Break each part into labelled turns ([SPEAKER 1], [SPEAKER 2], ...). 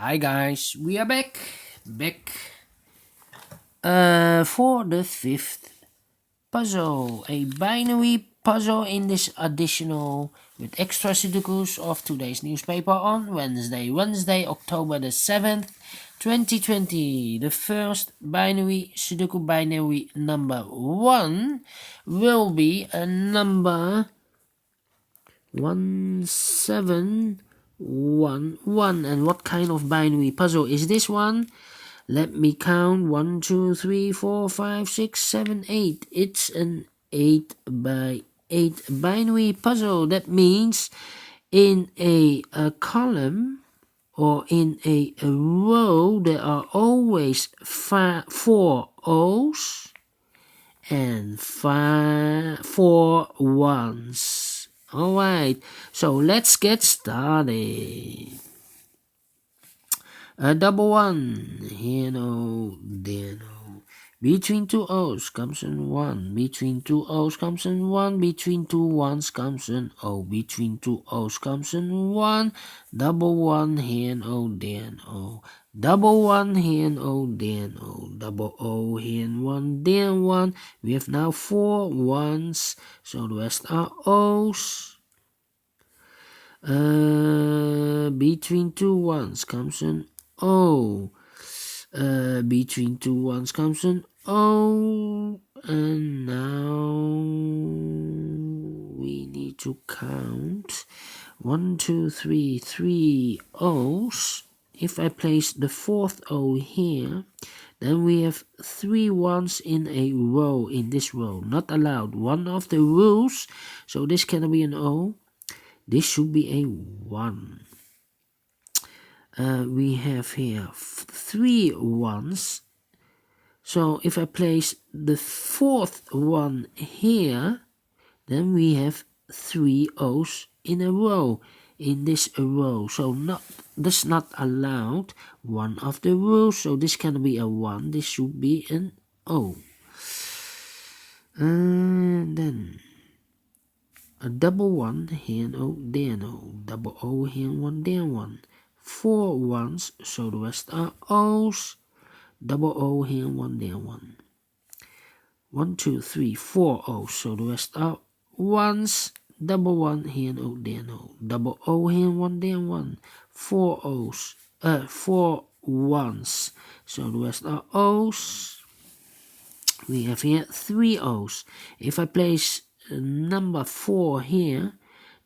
[SPEAKER 1] Hi guys, we are back for the fifth puzzle, a binary puzzle in this additional with extra Sudokus of today's newspaper on Wednesday, October the 7th, 2020. The first binary Sudoku binary number 1 will be a number 1711. And what kind of binary puzzle is this one? Let me count. 1, 2, 3, 4, 5, 6, 7, 8. It's an 8 by 8 binary puzzle. That means in a column or in a row there are always 4 O's and 4 ones. Alright, so let's get started. A double one, here no, there no. Between two O's comes an 1. Between two O's comes an 1. Between two ones comes an O. Between two O's comes an 1. Double one, here no, there no. Double one, here no, there no. Double O, here 1, there 1. We have now 4 ones, so the rest are O's. Between two ones comes an O. Between two ones comes an O. And now we need to count 1, 2, 3, 3 O's. If I place the fourth O here, then we have 3 ones in a row, in this row. Not allowed. One of the rules, so this cannot be an O. This should be a 1. We have here 3 ones. So if I place the fourth one here, then we have 3 O's in a row, in this row. So that's not allowed. One of the rules, so this cannot be a 1. This should be an O. And then a double one, here no, there no. Double O, here 1, there 1. 4 ones, so the rest are O's. Double O, here 1, there 1. 1, 2, 3, 4 O's, so the rest are ones. Double one, here no, there no. Double O, here 1, there 1. 4 O's, 4 ones, so the rest are O's. We have here 3 O's. If I place number 4 here,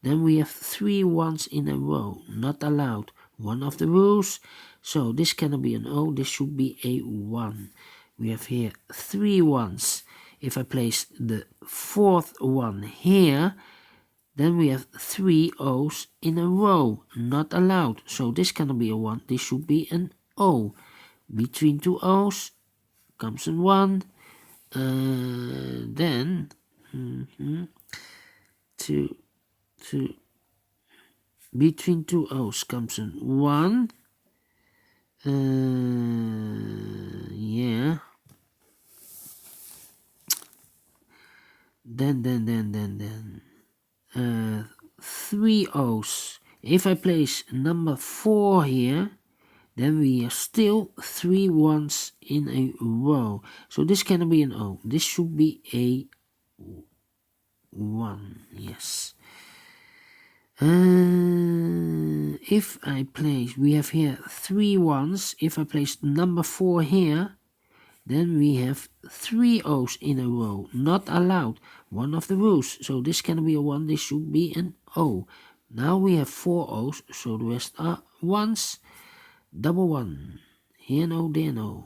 [SPEAKER 1] then we have 3 ones in a row. Not allowed. One of the rules. So this cannot be an O. This should be a 1. We have here 3 ones. If I place the fourth one here, then we have 3 O's in a row. Not allowed. So this cannot be a 1. This should be an O. Between 2 O's comes an 1. Then between 2 O's comes an 1. Yeah. Then 3 O's. If I place number 4 here, then we have still 3 ones in a row. So this cannot be an O. This should be a 1. Yes. If I place, we have here 3 ones. If I place number 4 here, then we have 3 O's in a row. Not allowed. One of the rules. So this cannot be a 1. This should be an O. Now we have 4 O's. So the rest are ones. Double one. Here no, there no.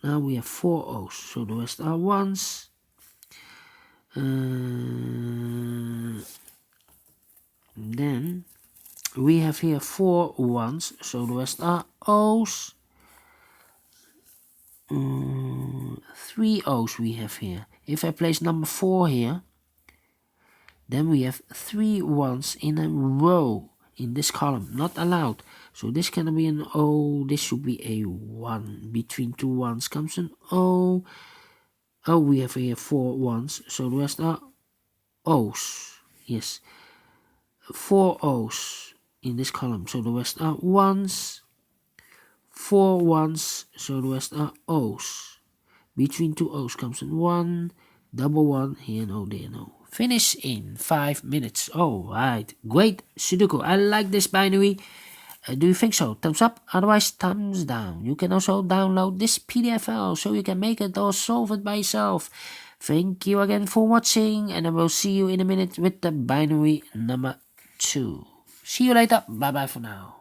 [SPEAKER 1] Now we have 4 O's. So the rest are ones. Then we have here 4 ones. So the rest are O's. 3 O's we have here. If I place number 4 here, then we have 3 ones in a row in this column. Not allowed. So this cannot be an O. This should be a 1. Between 2 ones comes an O. Oh, we have here 4 ones. So the rest are O's. Yes. 4 O's in this column. So the rest are ones. 4 ones, so the rest are O's. Between two O's comes in 1, double 1, here no, there no. Finish in 5 minutes. Alright, great Sudoku. I like this binary. Do you think so? Thumbs up, otherwise thumbs down. You can also download this PDF file so you can make it or solve it by yourself. Thank you again for watching, and I will see you in a minute with the binary number 2. See you later. Bye bye for now.